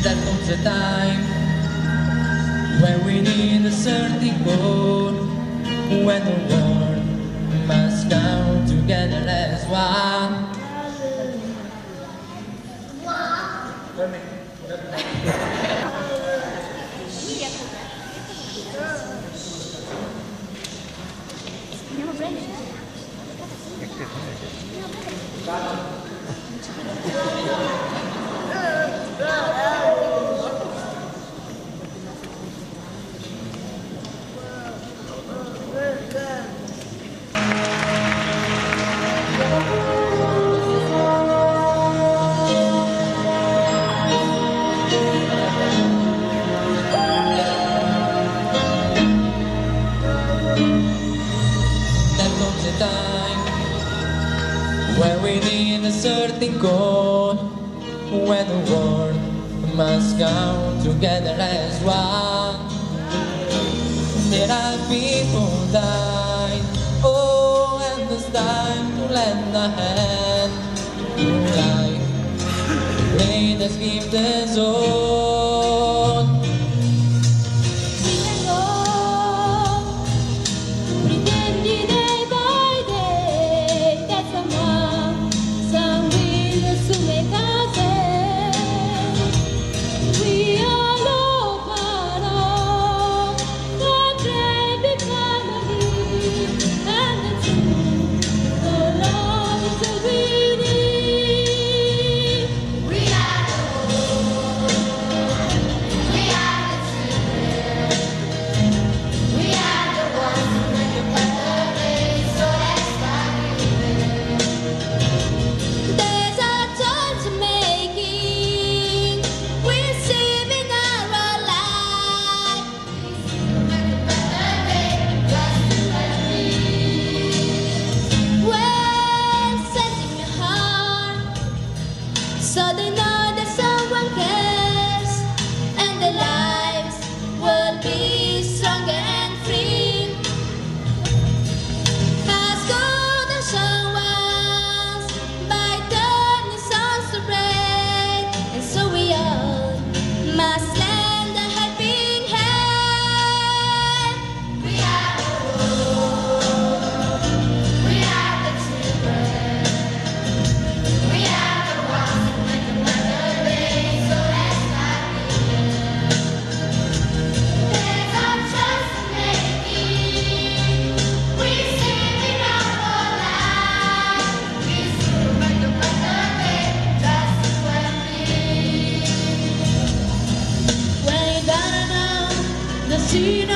There comes a time when we need a certain code, when the world must come together as one. Time when we need a certain code, when the world must come together as one. There are people died, oh, and it's time to lend a hand to life. Let us give this all. So they know that someone cares, and their lives will be stronger and free. As God has shown us by turning songs to bread, and so we all must lend a helping hand. We are the world, we are the children, we are the ones. See